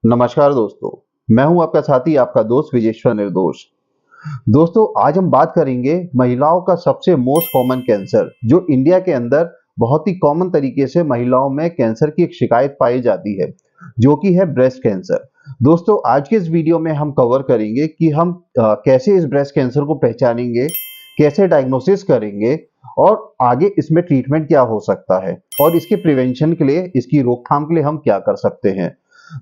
नमस्कार दोस्तों, मैं हूं आपका साथी, आपका दोस्त विजेश्वर निर्दोष। दोस्तों, आज हम बात करेंगे महिलाओं का सबसे मोस्ट कॉमन कैंसर, जो इंडिया के अंदर बहुत ही कॉमन तरीके से महिलाओं में कैंसर की एक शिकायत पाई जाती है, जो कि है ब्रेस्ट कैंसर। दोस्तों, आज के इस वीडियो में हम कवर करेंगे कि हम कैसे इस ब्रेस्ट कैंसर को पहचानेंगे, कैसे डायग्नोसिस करेंगे और आगे इसमें ट्रीटमेंट क्या हो सकता है और इसके प्रिवेंशन के लिए, इसकी रोकथाम के लिए हम क्या कर सकते हैं।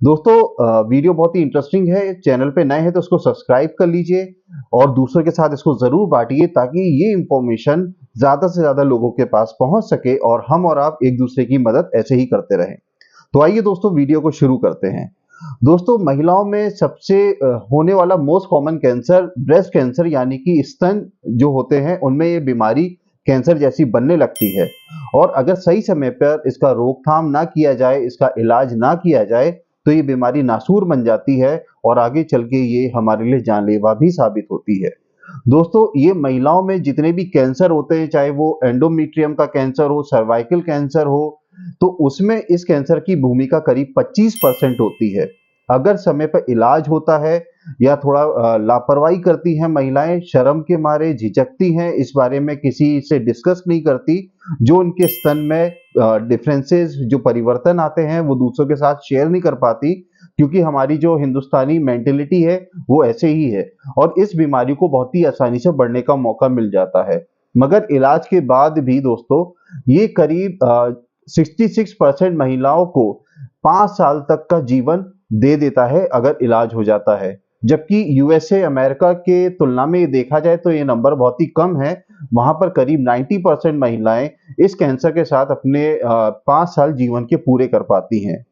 दोस्तों, वीडियो बहुत ही इंटरेस्टिंग है। चैनल पे नए हैं तो उसको सब्सक्राइब कर लीजिए और दूसरों के साथ इसको जरूर बांटिए, ताकि ये इंफॉर्मेशन ज्यादा से ज्यादा लोगों के पास पहुंच सके और हम और आप एक दूसरे की मदद ऐसे ही करते रहें। तो आइए दोस्तों, वीडियो को शुरू करते हैं। दोस्तों, महिलाओं में सबसे होने वाला most common cancer breast cancer, यानी कि स्तन जो होते हैं उनमें ये बीमारी कैंसर जैसी बनने लगती है। और अगर सही समय पर इसका रोकथाम ना किया जाए, इसका इलाज ना किया जाए, तो ये बीमारी नासूर बन जाती है और आगे चल के ये हमारे लिए जानलेवा भी साबित होती है। दोस्तों, ये महिलाओं में जितने भी कैंसर होते हैं, चाहे वो एंडोमेट्रियम का कैंसर हो, सर्वाइकल कैंसर हो, तो उसमें इस कैंसर की भूमिका करीब 25% होती है। अगर समय पर इलाज होता है या थोड़ा लापरवाही करती हैं महिलाएं, शर्म के मारे झिझकती हैं, इस बारे में किसी से डिस्कस नहीं करती, जो उनके स्तन में डिफरेंसेस, जो परिवर्तन आते हैं, वो दूसरों के साथ शेयर नहीं कर पाती, क्योंकि हमारी जो हिंदुस्तानी मेंटेलिटी है वो ऐसे ही है और इस बीमारी को बहुत ही आसानी से बढ़ने का मौका मिल जाता है। मगर इलाज के बाद भी दोस्तों, ये करीब 66% महिलाओं को 5 साल तक का जीवन दे देता है अगर इलाज हो जाता है। जबकि यूएसए, अमेरिका के तुलना में ये देखा जाए तो ये नंबर बहुत ही कम है। वहां पर करीब 90% महिलाएं इस कैंसर के साथ अपने 5 साल जीवन के पूरे कर पाती हैं।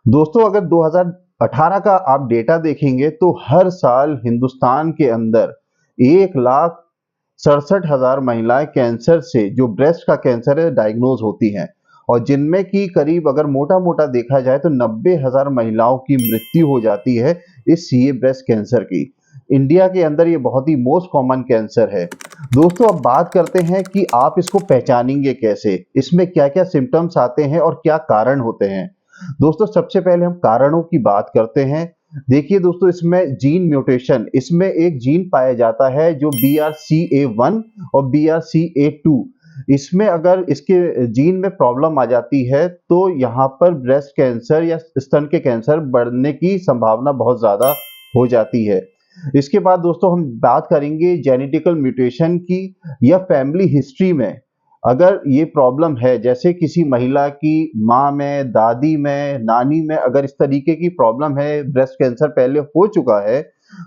दोस्तों, अगर 2018 का आप डेटा देखेंगे तो हर साल हिंदुस्तान के अंदर 1,67,000 महिलाएं कैंसर से, जो ब्रेस्ट का कैंसर है, डायग्नोज होती हैं। और जिनमें की करीब, अगर मोटा मोटा देखा जाए तो 90,000 महिलाओं की मृत्यु हो जाती है इस सीए ब्रेस्ट कैंसर की। इंडिया के अंदर ये बहुत ही मोस्ट कॉमन कैंसर है। दोस्तों, अब बात करते हैं कि आप इसको पहचानेंगे कैसे, इसमें क्या क्या सिम्टम्स आते हैं और क्या कारण होते हैं। दोस्तों, सबसे पहले हम कारणों की बात करते हैं। देखिए दोस्तों, इसमें जीन म्यूटेशन, इसमें एक जीन पाया जाता है जो BRCA1 और BRCA2, इसमें अगर इसके जीन में प्रॉब्लम आ जाती है तो यहाँ पर ब्रेस्ट कैंसर या स्तन के कैंसर बढ़ने की संभावना बहुत ज्यादा हो जाती है। इसके बाद दोस्तों, हम बात करेंगे जेनेटिकल म्यूटेशन की या फैमिली हिस्ट्री में। अगर ये प्रॉब्लम है, जैसे किसी महिला की माँ में, दादी में, नानी में अगर इस तरीके की प्रॉब्लम है, ब्रेस्ट कैंसर पहले हो चुका है,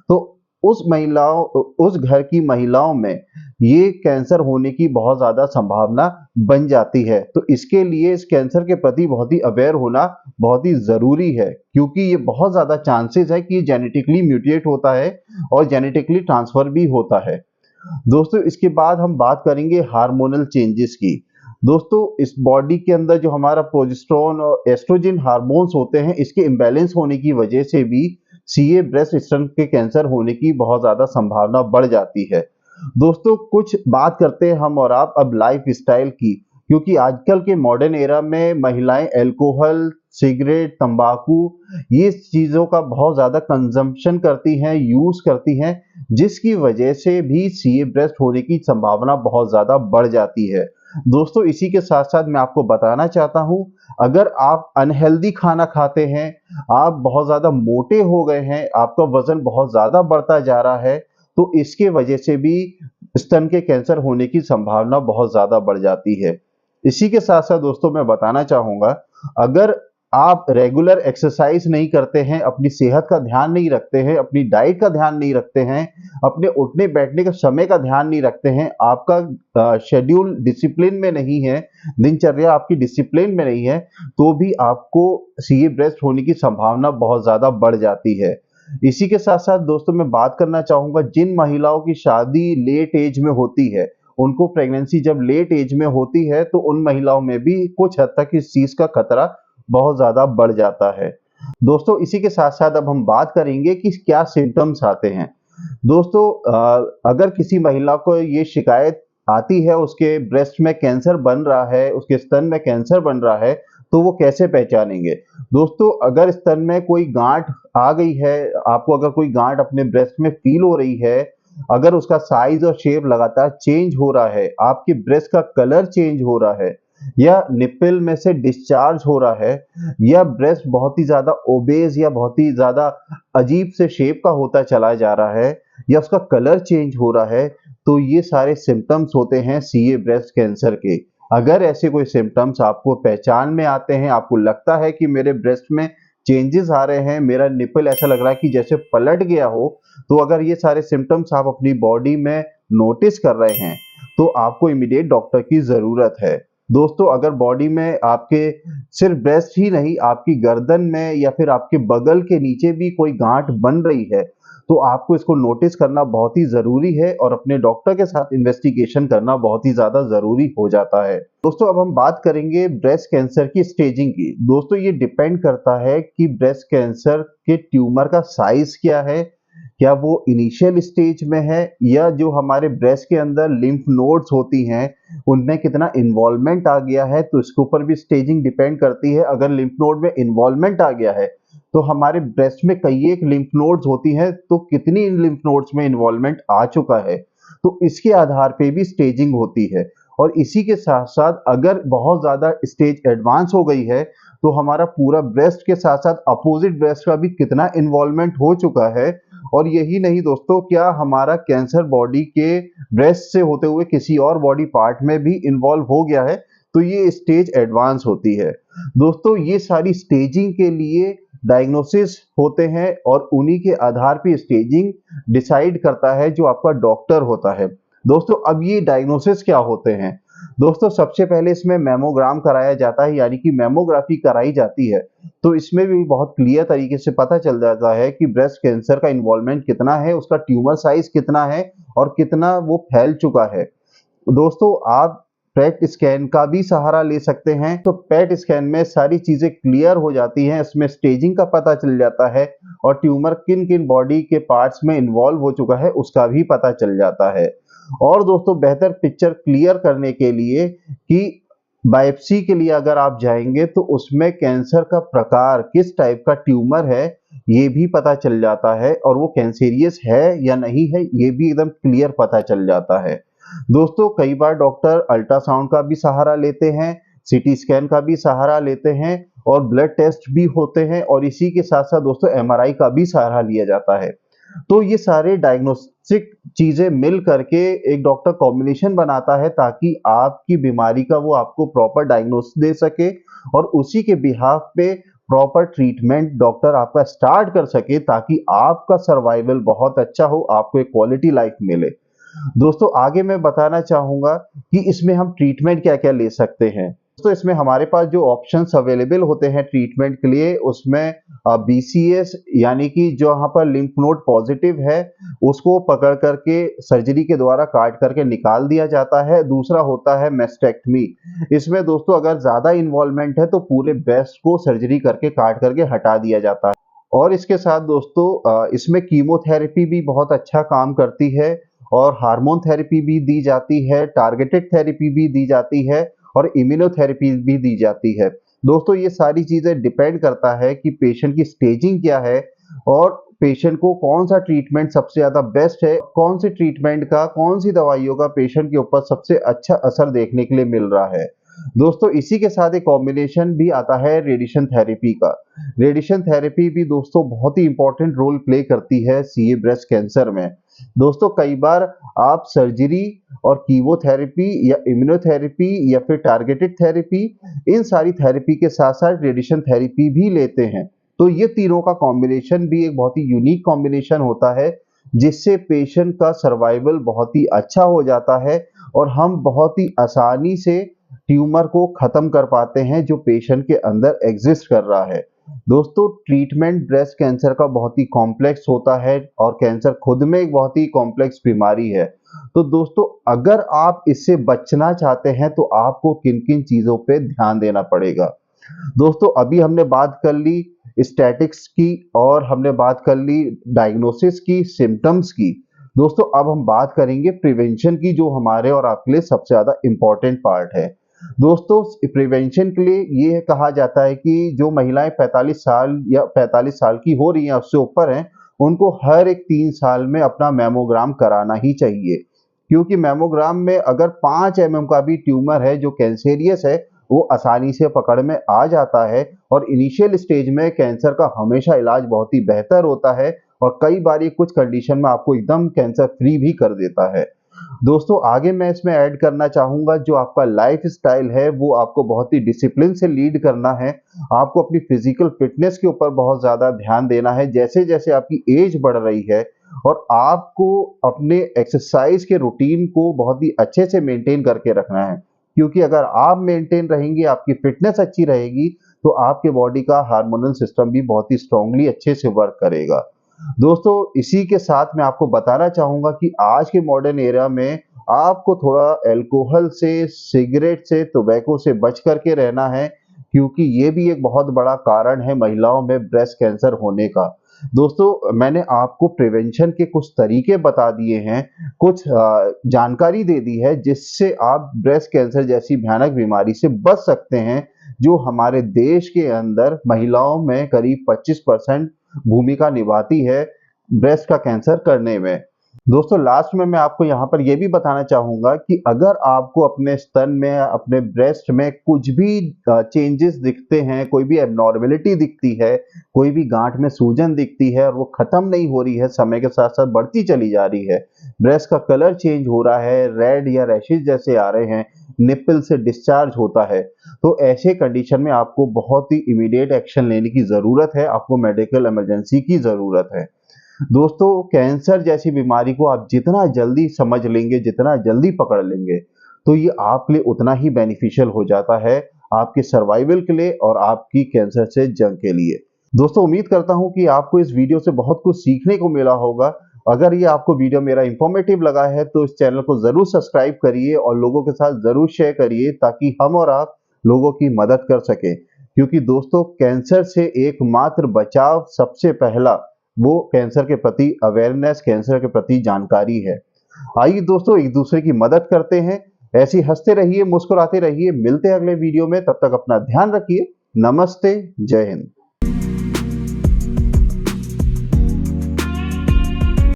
तो उस घर की महिलाओं में ये कैंसर होने की बहुत ज्यादा संभावना बन जाती है। तो इसके लिए इस कैंसर के प्रति बहुत ही अवेयर होना बहुत ही जरूरी है, क्योंकि ये बहुत ज्यादा चांसेस है कि ये जेनेटिकली म्यूटेट होता है और जेनेटिकली ट्रांसफर भी होता है। दोस्तों, इसके बाद हम बात करेंगे हार्मोनल चेंजेस की। दोस्तों, इस बॉडी के अंदर जो हमारा प्रोजेस्टेरोन और एस्ट्रोजन हार्मोन्स होते हैं, इसके इम्बैलेंस होने की वजह से भी सीए ब्रेस्ट स्तन के कैंसर होने की बहुत ज्यादा संभावना बढ़ जाती है। दोस्तों, कुछ बात करते हैं हम और आप अब लाइफ स्टाइल की, क्योंकि आजकल के मॉडर्न एरा में महिलाएं अल्कोहल, सिगरेट, तंबाकू, ये चीजों का बहुत ज्यादा कंजम्पशन करती हैं, यूज करती हैं, जिसकी वजह से भी सीए ब्रेस्ट होने की संभावना बहुत ज्यादा बढ़ जाती है। दोस्तों, इसी के साथ साथ मैं आपको बताना चाहता हूं, अगर आप अनहेल्दी खाना खाते हैं, आप बहुत ज्यादा मोटे हो गए हैं, आपका वजन बहुत ज्यादा बढ़ता जा रहा है, तो इसके वजह से भी स्तन के कैंसर होने की संभावना बहुत ज्यादा बढ़ जाती है। इसी के साथ साथ दोस्तों, मैं बताना चाहूंगा, अगर आप रेगुलर एक्सरसाइज नहीं करते हैं, अपनी सेहत का ध्यान नहीं रखते हैं, अपनी डाइट का ध्यान नहीं रखते हैं, अपने उठने बैठने के समय का ध्यान नहीं रखते हैं, आपका शेड्यूल डिसिप्लिन में नहीं है, दिनचर्या आपकी डिसिप्लिन में नहीं है, तो भी आपको सीए ब्रेस्ट होने की संभावना बहुत ज्यादा बढ़ जाती है। इसी के साथ साथ दोस्तों, मैं बात करना चाहूंगा, जिन महिलाओं की शादी लेट एज में होती है, उनको प्रेगनेंसी जब लेट एज में होती है, तो उन महिलाओं में भी कुछ हद तक इस चीज का खतरा बहुत ज्यादा बढ़ जाता है। दोस्तों, इसी के साथ साथ अब हम बात करेंगे कि क्या सिम्टम्स आते हैं। दोस्तों, अगर किसी महिला को ये शिकायत आती है, उसके ब्रेस्ट में कैंसर बन रहा है, उसके स्तन में कैंसर बन रहा है, तो वो कैसे पहचानेंगे? दोस्तों, अगर स्तन में कोई गांठ आ गई है, आपको अगर कोई गांठ अपने ब्रेस्ट में फील हो रही है, अगर उसका साइज और शेप लगातार चेंज हो रहा है, आपके ब्रेस्ट का कलर चेंज हो रहा है, या निप्पल में से डिस्चार्ज हो रहा है, या ब्रेस्ट बहुत ही ज्यादा ओबेस या बहुत ही ज्यादा अजीब से शेप का होता चला जा रहा है, या उसका कलर चेंज हो रहा है, तो ये सारे सिम्टम्स होते हैं सीए ब्रेस्ट कैंसर के। अगर ऐसे कोई सिम्टम्स आपको पहचान में आते हैं, आपको लगता है कि मेरे ब्रेस्ट में चेंजेस आ रहे हैं, मेरा निप्पल ऐसा लग रहा है कि जैसे पलट गया हो, तो अगर ये सारे सिम्टम्स आप अपनी बॉडी में नोटिस कर रहे हैं, तो आपको इमीडिएट डॉक्टर की जरूरत है। दोस्तों, अगर बॉडी में आपके सिर्फ ब्रेस्ट ही नहीं, आपकी गर्दन में या फिर आपके बगल के नीचे भी कोई गांठ बन रही है, तो आपको इसको नोटिस करना बहुत ही जरूरी है और अपने डॉक्टर के साथ इन्वेस्टिगेशन करना बहुत ही ज्यादा जरूरी हो जाता है। दोस्तों, अब हम बात करेंगे ब्रेस्ट कैंसर की स्टेजिंग की। दोस्तों, ये डिपेंड करता है कि ब्रेस्ट कैंसर के ट्यूमर का साइज क्या है, क्या वो इनिशियल स्टेज में है, या जो हमारे ब्रेस्ट के अंदर लिम्फ नोड्स होती हैं उनमें कितना इन्वॉल्वमेंट आ गया है, तो इसके ऊपर भी स्टेजिंग डिपेंड करती है। अगर लिम्फ नोड में इन्वॉल्वमेंट आ गया है, तो हमारे ब्रेस्ट में कई एक लिम्फ नोड्स होती हैं, तो कितनी इन लिम्फ नोड्स में इन्वॉल्वमेंट आ चुका है, तो इसके आधार पे भी स्टेजिंग होती है। और इसी के साथ साथ अगर बहुत ज्यादा स्टेज एडवांस हो गई है, तो हमारा पूरा ब्रेस्ट के साथ साथ अपोजिट ब्रेस्ट का भी कितना इन्वॉल्वमेंट हो चुका है। और यही नहीं दोस्तों, क्या हमारा कैंसर बॉडी के ब्रेस्ट से होते हुए किसी और बॉडी पार्ट में भी इन्वॉल्व हो गया है, तो ये स्टेज एडवांस होती है। दोस्तों, ये सारी स्टेजिंग के लिए डायग्नोसिस होते हैं और उन्हीं के आधार पे स्टेजिंग डिसाइड करता है जो आपका डॉक्टर होता है। दोस्तों, अब ये डायग्नोसिस क्या होते हैं? दोस्तों, सबसे पहले इसमें मेमोग्राम कराया जाता है, यानी कि मेमोग्राफी कराई जाती है। तो इसमें भी बहुत क्लियर तरीके से पता चल जाता है कि ब्रेस्ट कैंसर का इन्वॉल्वमेंट कितना है, उसका ट्यूमर साइज कितना है और कितना वो फैल चुका है। दोस्तों, आप पेट स्कैन का भी सहारा ले सकते हैं। तो पेट स्कैन में सारी चीजें क्लियर हो जाती हैं, इसमें स्टेजिंग का पता चल जाता है और ट्यूमर किन किन बॉडी के पार्ट्स में इन्वॉल्व हो चुका है उसका भी पता चल जाता है। और दोस्तों, बेहतर पिक्चर क्लियर करने के लिए कि बायोप्सी के लिए अगर आप जाएंगे, तो उसमें कैंसर का प्रकार, किस टाइप का ट्यूमर है, ये भी पता चल जाता है, और वो कैंसेरियस है या नहीं है ये भी एकदम क्लियर पता चल जाता है। दोस्तों, कई बार डॉक्टर अल्ट्रासाउंड का भी सहारा लेते हैं, सीटी स्कैन का भी सहारा लेते हैं और ब्लड टेस्ट भी होते हैं, और इसी के साथ साथ दोस्तों एमआरआई का भी सहारा लिया जाता है। तो ये सारे डायग्नोस्टिक चीजें मिल करके एक डॉक्टर कॉम्बिनेशन बनाता है, ताकि आपकी बीमारी का वो आपको प्रॉपर डायग्नोस दे सके और उसी के बिहाफ पे प्रॉपर ट्रीटमेंट डॉक्टर आपका स्टार्ट कर सके, ताकि आपका सर्वाइवल बहुत अच्छा हो, आपको एक क्वालिटी लाइफ मिले। दोस्तों, आगे मैं बताना चाहूंगा कि इसमें हम ट्रीटमेंट क्या क्या ले सकते हैं। तो इसमें हमारे पास जो ऑप्शंस अवेलेबल होते हैं ट्रीटमेंट के लिए, उसमें बीसीएस, यानी कि जो यहाँ पर लिम्फ नोड पॉजिटिव है उसको पकड़ करके सर्जरी के द्वारा काट करके निकाल दिया जाता है। दूसरा होता है मेस्टेक्टमी। इसमें दोस्तों अगर ज्यादा इन्वॉल्वमेंट है तो पूरे ब्रेस्ट को सर्जरी करके काट करके हटा दिया जाता है। और इसके साथ दोस्तों इसमें कीमोथेरेपी भी बहुत अच्छा काम करती है, और हार्मोन थेरेपी भी दी जाती है, टारगेटेड थेरेपी भी दी जाती है, और इम्यूनोथेरेपी भी दी जाती है। दोस्तों, ये सारी चीजें डिपेंड करता है कि पेशेंट की स्टेजिंग क्या है और पेशेंट को कौन सा ट्रीटमेंट सबसे ज्यादा बेस्ट है, कौन सी ट्रीटमेंट का, कौन सी दवाइयों का पेशेंट के ऊपर सबसे अच्छा असर देखने के लिए मिल रहा है। दोस्तों, इसी के साथ एक कॉम्बिनेशन भी आता है रेडिएशन थेरेपी का। रेडिएशन थेरेपी भी दोस्तों बहुत ही इंपॉर्टेंट रोल प्ले करती है सीए ब्रेस्ट कैंसर में। दोस्तों, कई बार आप सर्जरी और कीमोथेरेपी या इम्यूनोथेरेपी या फिर टारगेटेड थेरेपी, इन सारी थेरेपी के साथ साथ रेडिएशन थेरेपी भी लेते हैं। तो ये तीनों का कॉम्बिनेशन भी एक बहुत ही यूनिक कॉम्बिनेशन होता है, जिससे पेशेंट का सर्वाइवल बहुत ही अच्छा हो जाता है और हम बहुत ही आसानी से ट्यूमर को खत्म कर पाते हैं जो पेशेंट के अंदर एग्जिस्ट कर रहा है। दोस्तों, ट्रीटमेंट ब्रेस्ट कैंसर का बहुत ही कॉम्प्लेक्स होता है और कैंसर खुद में एक बहुत ही कॉम्प्लेक्स बीमारी है। तो दोस्तों, अगर आप इससे बचना चाहते हैं तो आपको किन किन चीजों पे ध्यान देना पड़ेगा। दोस्तों, अभी हमने बात कर ली स्टैटिक्स की और हमने बात कर ली डायग्नोसिस की, सिम्टम्स की। दोस्तों, अब हम बात करेंगे प्रिवेंशन की, जो हमारे और आपके लिए सबसे ज्यादा इंपॉर्टेंट पार्ट है। दोस्तों प्रिवेंशन के लिए ये कहा जाता है कि जो महिलाएं 45 साल या 45 साल की हो रही हैं, उससे ऊपर हैं, उनको हर एक 3 साल में अपना मैमोग्राम कराना ही चाहिए, क्योंकि मैमोग्राम में अगर 5 mm का भी ट्यूमर है जो कैंसेरियस है, वो आसानी से पकड़ में आ जाता है और इनिशियल स्टेज में कैंसर का हमेशा इलाज बहुत ही बेहतर होता है और कई बार ये कुछ कंडीशन में आपको एकदम कैंसर फ्री भी कर देता है। दोस्तों आगे मैं इसमें ऐड करना चाहूँगा, जो आपका लाइफ़स्टाइल है वो आपको बहुत ही डिसिप्लिन से लीड करना है। आपको अपनी फिज़िकल फ़िटनेस के ऊपर बहुत ज़्यादा ध्यान देना है जैसे-जैसे आपकी एज बढ़ रही है, और आपको अपने एक्सरसाइज़ के रूटीन को बहुत ही अच्छे से मेंटेन करके रखना है। क्योंकि अगर आप मेंटेन रहेंगी, आपकी फ़िटनेस अच्छी रहेगी, तो आपके बॉडी का हार्मोनल सिस्टम भी बहुत ही स्ट्रॉन्गली अच्छे से वर्क करेगा। दोस्तों इसी के साथ मैं आपको बताना चाहूँगा कि आज के मॉडर्न एरा में आपको थोड़ा अल्कोहल से, सिगरेट से, टोबैको से बच कर के रहना है, क्योंकि ये भी एक बहुत बड़ा कारण है महिलाओं में ब्रेस्ट कैंसर होने का। दोस्तों मैंने आपको प्रिवेंशन के कुछ तरीके बता दिए हैं, कुछ जानकारी दे दी है जिससे आप ब्रेस्ट कैंसर जैसी भयानक बीमारी से बच सकते हैं, जो हमारे देश के अंदर महिलाओं में करीब 25% भूमिका निभाती है ब्रेस्ट का कैंसर करने में। दोस्तों लास्ट में मैं आपको यहाँ पर ये भी बताना चाहूँगा कि अगर आपको अपने स्तन में, अपने ब्रेस्ट में कुछ भी चेंजेस दिखते हैं, कोई भी एब्नॉर्मेलिटी दिखती है, कोई भी गांठ में सूजन दिखती है और वो खत्म नहीं हो रही है, समय के साथ-साथ बढ़ती चली जा रही है, ब्रेस्ट का कलर चेंज हो रहा है, रेड या रैशेज़ जैसे आ रहे हैं, निप्पल से डिस्चार्ज होता है, तो ऐसे कंडीशन में आपको बहुत ही इमीडिएट एक्शन लेने की ज़रूरत है, आपको मेडिकल इमरजेंसी की ज़रूरत है। दोस्तों कैंसर जैसी बीमारी को आप जितना जल्दी समझ लेंगे, जितना जल्दी पकड़ लेंगे, तो ये आपके लिए उतना ही बेनिफिशियल हो जाता है, आपके सर्वाइवल के लिए और आपकी कैंसर से जंग के लिए। दोस्तों उम्मीद करता हूँ कि आपको इस वीडियो से बहुत कुछ सीखने को मिला होगा। अगर ये आपको वीडियो मेरा इंफॉर्मेटिव लगा है तो इस चैनल को ज़रूर सब्सक्राइब करिए और लोगों के साथ ज़रूर शेयर करिए, ताकि हम और आप लोगों की मदद कर सकें। क्योंकि दोस्तों कैंसर से एकमात्र बचाव सबसे पहला वो कैंसर के प्रति अवेयरनेस, कैंसर के प्रति जानकारी है। आइए दोस्तों एक दूसरे की मदद करते हैं, ऐसे ही हंसते रहिए, मुस्कुराते रहिए, मिलते हैं अगले वीडियो में, तब तक अपना ध्यान रखिए। नमस्ते, जय हिंद।